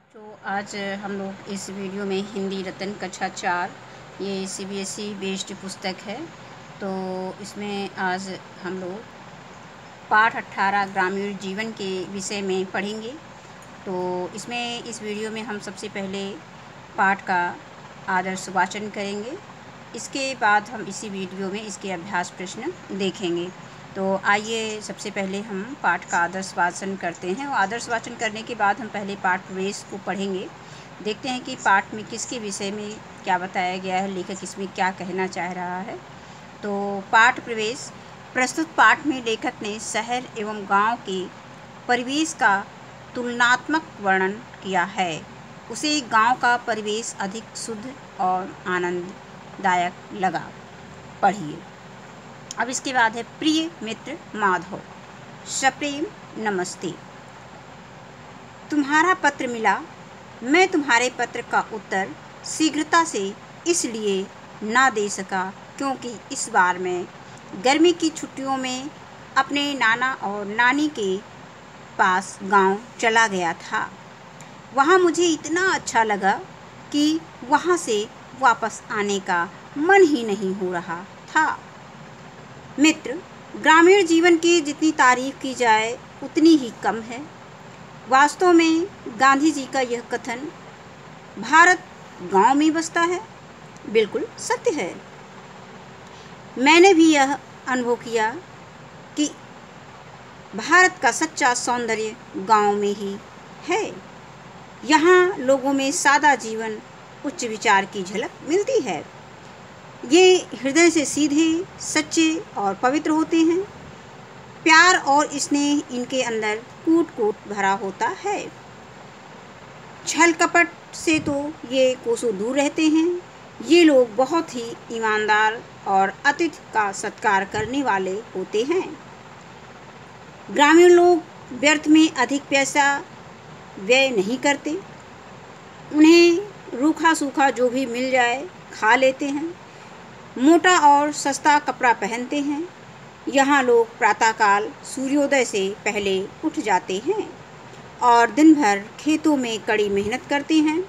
बच्चों, आज हम लोग इस वीडियो में हिंदी रत्न कक्षा 4 ये सीबीएसई बेस्ड पुस्तक है। तो इसमें आज हम लोग पाठ 18 ग्रामीण जीवन के विषय में पढ़ेंगे। तो इसमें इस वीडियो में हम सबसे पहले पाठ का आदर्श वाचन करेंगे। इसके बाद हम इसी वीडियो में इसके अभ्यास प्रश्न देखेंगे। तो आइए सबसे पहले हम पाठ का आदर्श वाचन करते हैं और आदर्श वाचन करने के बाद हम पहले पाठ प्रवेश को पढ़ेंगे। देखते हैं कि पाठ में किसके विषय में क्या बताया गया है, लेखक इसमें क्या कहना चाह रहा है। तो पाठ प्रवेश। प्रस्तुत पाठ में लेखक ने शहर एवं गांव के परिवेश का तुलनात्मक वर्णन किया है। उसे गांव का परिवेश अधिक शुद्ध और आनंददायक लगा। पढ़िए। अब इसके बाद है प्रिय मित्र माधव, सप्रेम नमस्ते। तुम्हारा पत्र मिला। मैं तुम्हारे पत्र का उत्तर शीघ्रता से इसलिए ना दे सका क्योंकि इस बार मैं गर्मी की छुट्टियों में अपने नाना और नानी के पास गांव चला गया था। वहाँ मुझे इतना अच्छा लगा कि वहाँ से वापस आने का मन ही नहीं हो रहा था। मित्र, ग्रामीण जीवन की जितनी तारीफ की जाए उतनी ही कम है। वास्तव में गांधी जी का यह कथन भारत गांव में बसता है बिल्कुल सत्य है। मैंने भी यह अनुभव किया कि भारत का सच्चा सौंदर्य गांव में ही है। यहाँ लोगों में सादा जीवन, उच्च विचार की झलक मिलती है। ये हृदय से सीधे, सच्चे और पवित्र होते हैं। प्यार और स्नेह इनके अंदर कूट-कूट भरा होता है। छल कपट से तो ये कोसों दूर रहते हैं। ये लोग बहुत ही ईमानदार और अतिथि का सत्कार करने वाले होते हैं। ग्रामीण लोग व्यर्थ में अधिक पैसा व्यय नहीं करते। उन्हें रूखा सूखा जो भी मिल जाए खा लेते हैं। मोटा और सस्ता कपड़ा पहनते हैं। यहाँ लोग प्रातःकाल सूर्योदय से पहले उठ जाते हैं और दिन भर खेतों में कड़ी मेहनत करते हैं।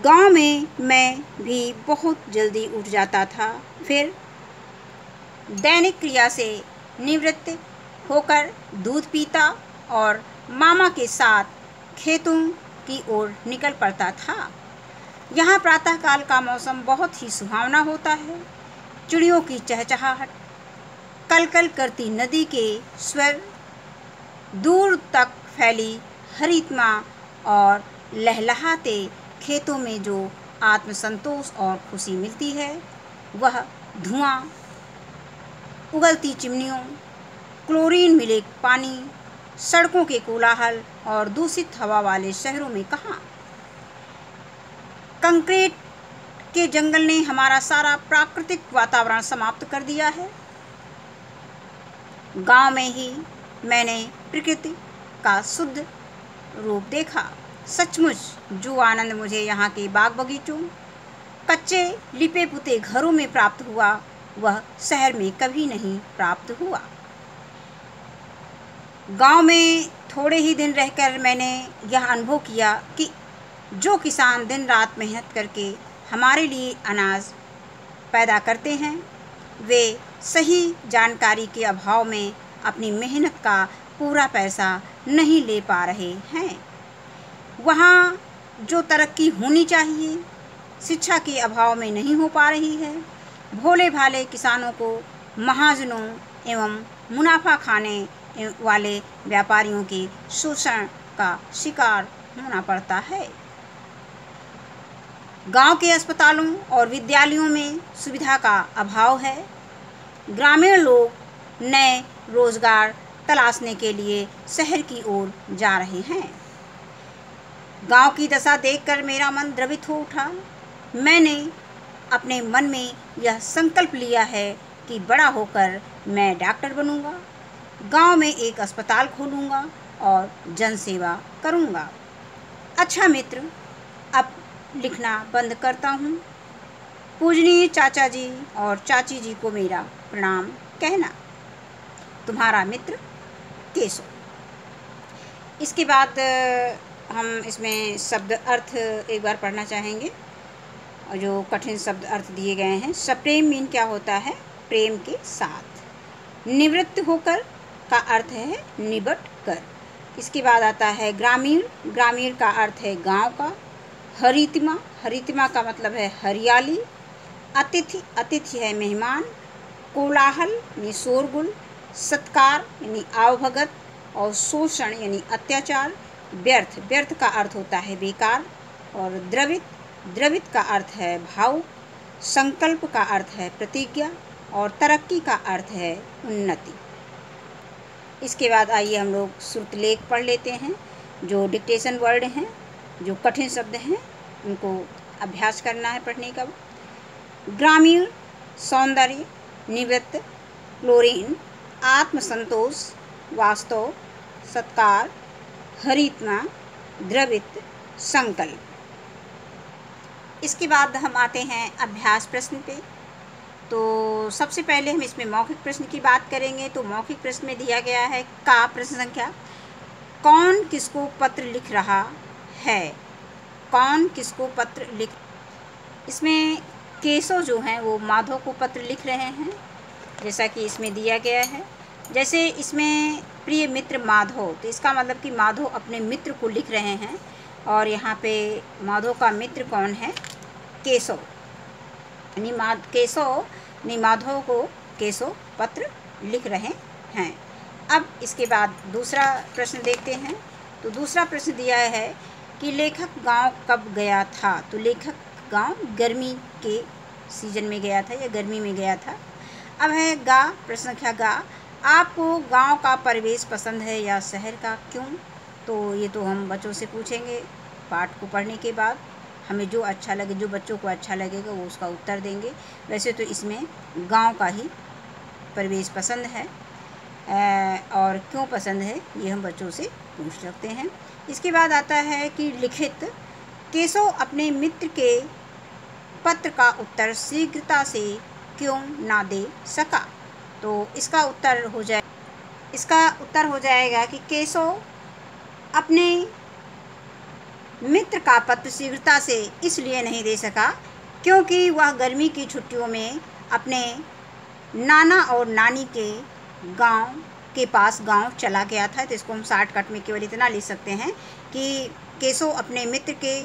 गांव में मैं भी बहुत जल्दी उठ जाता था। फिर दैनिक क्रिया से निवृत्त होकर दूध पीता और मामा के साथ खेतों की ओर निकल पड़ता था। यहाँ प्रातःकाल का मौसम बहुत ही सुहावना होता है। चिड़ियों की चहचहाहट, कलकल करती नदी के स्वर, दूर तक फैली हरितमा और लहलहाते खेतों में जो आत्मसंतोष और खुशी मिलती है, वह धुआं, उगलती चिमनियों, क्लोरीन मिले पानी, सड़कों के कोलाहल और दूषित हवा वाले शहरों में कहाँ। कंक्रीट के जंगल ने हमारा सारा प्राकृतिक वातावरण समाप्त कर दिया है। गांव में ही मैंने प्रकृति का शुद्ध रूप देखा। सचमुच जो आनंद मुझे यहाँ के बाग बगीचों, कच्चे लिपे पुते घरों में प्राप्त हुआ, वह शहर में कभी नहीं प्राप्त हुआ। गांव में थोड़े ही दिन रहकर मैंने यह अनुभव किया कि जो किसान दिन रात मेहनत करके हमारे लिए अनाज पैदा करते हैं, वे सही जानकारी के अभाव में अपनी मेहनत का पूरा पैसा नहीं ले पा रहे हैं। वहाँ जो तरक्की होनी चाहिए, शिक्षा के अभाव में नहीं हो पा रही है। भोले भाले किसानों को महाजनों एवं मुनाफा खाने वाले व्यापारियों के शोषण का शिकार होना पड़ता है। गांव के अस्पतालों और विद्यालयों में सुविधा का अभाव है। ग्रामीण लोग नए रोजगार तलाशने के लिए शहर की ओर जा रहे हैं। गांव की दशा देखकर मेरा मन द्रवित हो उठा। मैंने अपने मन में यह संकल्प लिया है कि बड़ा होकर मैं डॉक्टर बनूंगा, गांव में एक अस्पताल खोलूंगा और जनसेवा करूंगा। अच्छा मित्र, अब लिखना बंद करता हूँ। पूजनीय चाचा जी और चाची जी को मेरा प्रणाम कहना। तुम्हारा मित्र केशव। इसके बाद हम इसमें शब्द अर्थ एक बार पढ़ना चाहेंगे, और जो कठिन शब्द अर्थ दिए गए हैं। सप्रेम मीन क्या होता है? प्रेम के साथ। निवृत्त होकर का अर्थ है निबट कर। इसके बाद आता है ग्रामीण। ग्रामीण का अर्थ है गांव का। हरितिमा, हरितिमा का मतलब है हरियाली। अतिथि, अतिथि है मेहमान। कोलाहल यानी शोरगुल। सत्कार यानी आवभगत। और शोषण यानी अत्याचार। व्यर्थ, व्यर्थ का अर्थ होता है बेकार। और द्रवित, द्रवित का अर्थ है भावुक। संकल्प का अर्थ है प्रतिज्ञा। और तरक्की का अर्थ है उन्नति। इसके बाद आइए हम लोग श्रुतलेख पढ़ लेते हैं। जो डिक्टेशन वर्ड हैं, जो कठिन शब्द हैं, उनको अभ्यास करना है पढ़ने का। ग्रामीण सौंदर्य, निवृत्त क्लोरीन, आत्मसंतोष, वास्तव, सत्कार, हरितमा, द्रवित, संकल्प। इसके बाद हम आते हैं अभ्यास प्रश्न पे। तो सबसे पहले हम इसमें मौखिक प्रश्न की बात करेंगे। तो मौखिक प्रश्न में दिया गया है का प्रश्न संख्या, कौन किसको पत्र लिख रहा है? कौन किसको पत्र लिख, इसमें केशव जो हैं वो माधव को पत्र लिख रहे हैं, जैसा कि इसमें दिया गया है। जैसे इसमें प्रिय मित्र माधव, तो इसका मतलब कि माधव अपने मित्र को लिख रहे हैं। और यहाँ पे माधव का मित्र कौन है? केशव। यानी केशव ने माधव को केशव पत्र लिख रहे हैं। अब इसके बाद दूसरा प्रश्न देखते हैं। तो दूसरा प्रश्न दिया है कि लेखक गांव कब गया था? तो लेखक गांव गर्मी के सीजन में गया था या गर्मी में गया था। अब है गा, प्रश्न संख्या गा, आपको गांव का परिवेश पसंद है या शहर का, क्यों? तो ये तो हम बच्चों से पूछेंगे पाठ को पढ़ने के बाद। हमें जो अच्छा लगे, जो बच्चों को अच्छा लगेगा वो उसका उत्तर देंगे। वैसे तो इसमें गांव का ही परिवेश पसंद है, और क्यों पसंद है ये हम बच्चों से पूछ सकते हैं। इसके बाद आता है कि लिखित, केशव अपने मित्र के पत्र का उत्तर शीघ्रता से क्यों ना दे सका? तो इसका उत्तर हो जाएगा कि केशव अपने मित्र का पत्र शीघ्रता से इसलिए नहीं दे सका क्योंकि वह गर्मी की छुट्टियों में अपने नाना और नानी के गांव के पास गांव चला गया था। तो इसको हम शॉर्टकट में केवल इतना लिख सकते हैं कि केशव अपने मित्र के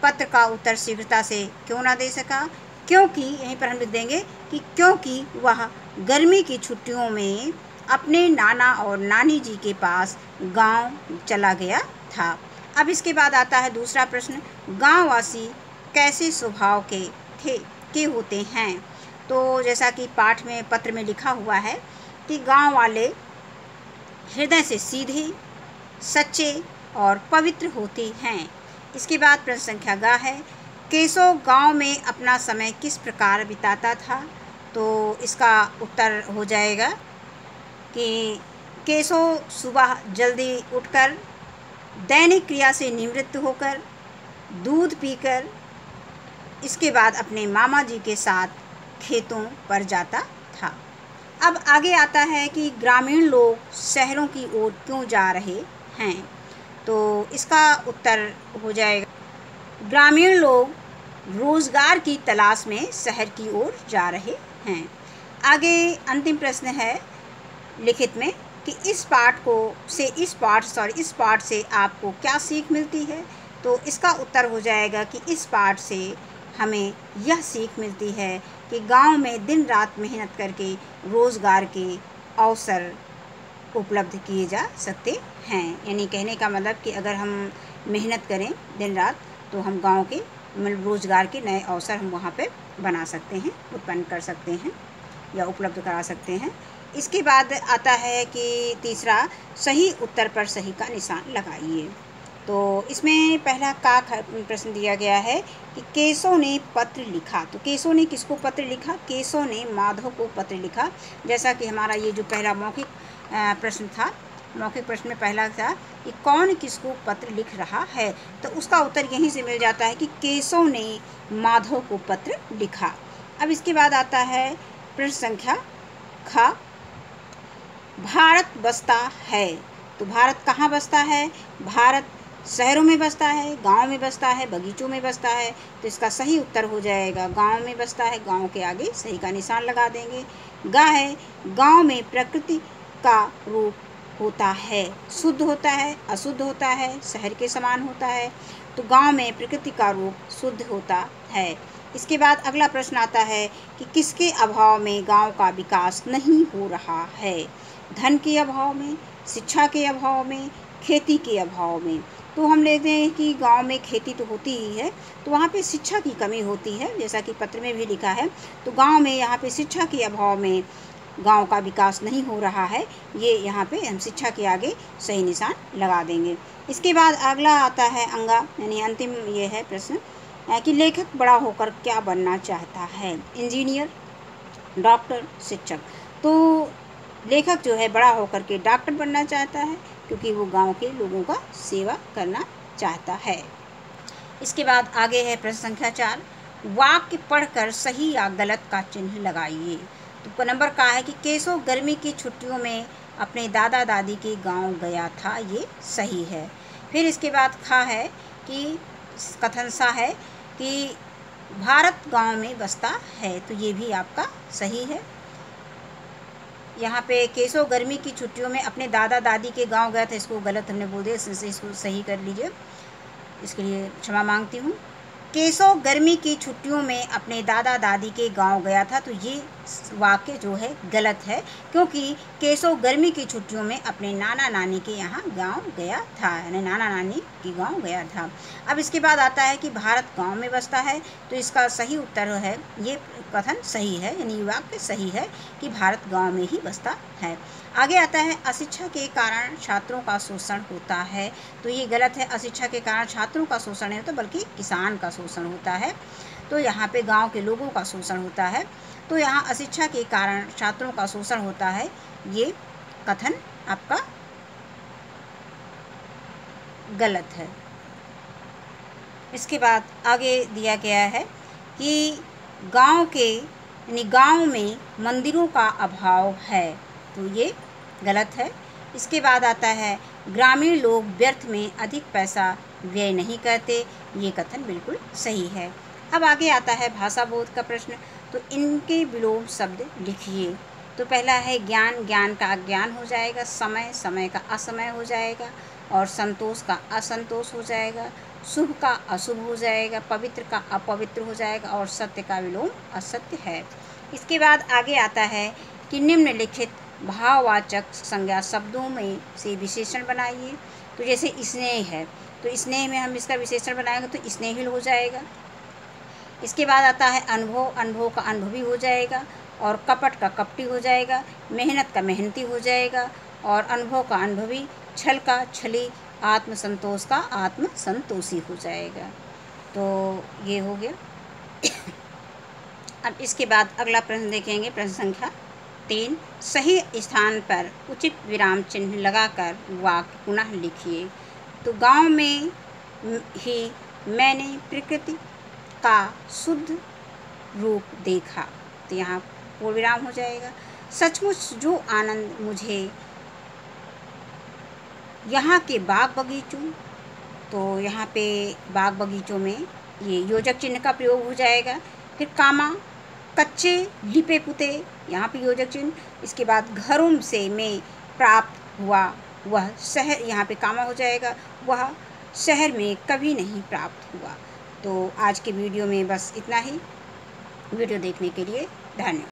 पत्र का उत्तर शीघ्रता से क्यों ना दे सका, क्योंकि यहीं पर हम लिख देंगे कि क्योंकि वह गर्मी की छुट्टियों में अपने नाना और नानी जी के पास गांव चला गया था। अब इसके बाद आता है दूसरा प्रश्न, गांववासी कैसे स्वभाव के होते हैं? तो जैसा कि पाठ में पत्र में लिखा हुआ है कि गांव वाले हृदय से सीधे, सच्चे और पवित्र होते हैं। इसके बाद प्रश्न संख्या गा है, केशव गांव में अपना समय किस प्रकार बिताता था? तो इसका उत्तर हो जाएगा कि केशव सुबह जल्दी उठकर दैनिक क्रिया से निवृत्त होकर दूध पीकर इसके बाद अपने मामा जी के साथ खेतों पर जाता था। अब आगे आता है कि ग्रामीण लोग शहरों की ओर क्यों जा रहे हैं? तो इसका उत्तर हो जाएगा, ग्रामीण लोग रोजगार की तलाश में शहर की ओर जा रहे हैं। आगे अंतिम प्रश्न है लिखित में कि इस पाठ से आपको क्या सीख मिलती है? तो इसका उत्तर हो जाएगा कि इस पाठ से हमें यह सीख मिलती है कि गांव में दिन रात मेहनत करके रोज़गार के अवसर उपलब्ध किए जा सकते हैं। यानी कहने का मतलब कि अगर हम मेहनत करें दिन रात तो हम गांव के रोज़गार के नए अवसर हम वहाँ पे बना सकते हैं, उत्पन्न कर सकते हैं या उपलब्ध करा सकते हैं। इसके बाद आता है कि तीसरा, सही उत्तर पर सही का निशान लगाइए। तो इसमें पहला का प्रश्न दिया गया है कि केशव ने पत्र लिखा। तो केशव ने किसको पत्र लिखा? केशव ने माधव को पत्र लिखा। जैसा कि हमारा ये जो पहला मौखिक प्रश्न था, मौखिक प्रश्न में पहला था कि कौन किसको पत्र लिख रहा है, तो उसका उत्तर यहीं से मिल जाता है कि केशव ने माधव को पत्र लिखा। अब इसके बाद आता है प्रश्न संख्या ख, भारत बसता है। तो भारत कहाँ बसता है? भारत शहरों में बसता है, गांव में बसता है, बगीचों में बसता है। तो इसका सही उत्तर हो जाएगा गांव में बसता है। गांव के आगे सही का निशान लगा देंगे। गा है, गांव में प्रकृति का रूप होता है, शुद्ध होता है, अशुद्ध होता है, शहर के समान होता है। तो गांव में प्रकृति का रूप शुद्ध होता है। इसके बाद अगला प्रश्न आता है कि किसके अभाव में गांव का विकास नहीं हो रहा है? धन के अभाव में, शिक्षा के अभाव में, खेती के अभाव में। तो हम लेते हैं कि गांव में खेती तो होती ही है, तो वहाँ पे शिक्षा की कमी होती है, जैसा कि पत्र में भी लिखा है। तो गांव में यहाँ पे शिक्षा के अभाव में गांव का विकास नहीं हो रहा है। ये यहाँ पे हम शिक्षा के आगे सही निशान लगा देंगे। इसके बाद अगला आता है अंगा, यानी अंतिम ये है प्रश्न कि लेखक बड़ा होकर क्या बनना चाहता है? इंजीनियर, डॉक्टर, शिक्षक। तो लेखक जो है बड़ा होकर के डॉक्टर बनना चाहता है, क्योंकि वो गांव के लोगों का सेवा करना चाहता है। इसके बाद आगे है प्रश्न संख्या 4, वाक्य पढ़कर सही या गलत का चिन्ह लगाइए। तो नंबर का है कि केशव गर्मी की छुट्टियों में अपने दादा दादी के गांव गया था, ये सही है। फिर इसके बाद खा है कि कथन सा है कि भारत गांव में बसता है, तो ये भी आपका सही है। यहाँ पे केशव गर्मी की छुट्टियों में अपने दादा दादी के गांव गया था, इसको गलत हमने बोल दिया, इसको सही कर लीजिए, इसके लिए क्षमा मांगती हूँ। केशव गर्मी की छुट्टियों में अपने दादा दादी के गांव गया था, तो ये वाक्य जो है गलत है, क्योंकि केशव गर्मी की छुट्टियों में अपने नाना नानी के यहाँ गांव गया था, यानी नाना नानी के गांव गया था। अब इसके बाद आता है कि भारत गांव में बसता है, तो इसका सही उत्तर है, ये कथन सही है, यानी वाक्य सही है कि भारत गांव में ही बसता है। आगे आता है अशिक्षा के कारण छात्रों का शोषण होता है, तो ये गलत है। अशिक्षा के कारण छात्रों का शोषण नहीं होता, बल्कि किसान का शोषण होता है। तो यहाँ पे गांव के लोगों का शोषण होता है। तो यहाँ अशिक्षा के कारण छात्रों का शोषण होता है, ये कथन आपका गलत है। इसके बाद आगे दिया गया है कि गांव में मंदिरों का अभाव है, तो ये गलत है। इसके बाद आता है ग्रामीण लोग व्यर्थ में अधिक पैसा व्यय नहीं करते, ये कथन बिल्कुल सही है। अब आगे आता है भाषा बोध का प्रश्न, तो इनके विलोम शब्द लिखिए। तो पहला है ज्ञान, ज्ञान का अज्ञान हो जाएगा, समय, समय का असमय हो जाएगा, और संतोष का असंतोष हो जाएगा, शुभ का अशुभ हो जाएगा, पवित्र का अपवित्र हो जाएगा, और सत्य का विलोम असत्य है। इसके बाद आगे आता है कि निम्नलिखित भाववाचक संज्ञा शब्दों में से विशेषण बनाइए। तो जैसे स्नेह है, तो स्नेह में हम इसका विशेषण बनाएंगे तो स्नेहिल हो जाएगा। इसके बाद आता है अनुभव, अनुभव का अनुभवी हो जाएगा, और कपट का कपटी हो जाएगा, मेहनत का मेहनती हो जाएगा, और अनुभव का अनुभवी, छल का छली, आत्मसंतोष का आत्मसंतोषी हो जाएगा। तो ये हो गया। अब इसके बाद अगला प्रश्न देखेंगे, प्रश्न संख्या 3, सही स्थान पर उचित विराम चिन्ह लगाकर वाक्य पुनः लिखिए। तो गांव में ही मैंने प्रकृति का शुद्ध रूप देखा, तो यहाँ पूर्ण विराम हो जाएगा। सचमुच जो आनंद मुझे यहाँ के बाग बगीचों, तो यहाँ पे बाग बगीचों में ये योजक चिन्ह का प्रयोग हो जाएगा। फिर कामा, कच्चे लिपे पुते, यहाँ पे योजक चिन्ह। इसके बाद घरों से में प्राप्त हुआ वह शहर, यहाँ पे कामा हो जाएगा, वह शहर में कभी नहीं प्राप्त हुआ। तो आज के वीडियो में बस इतना ही। वीडियो देखने के लिए धन्यवाद।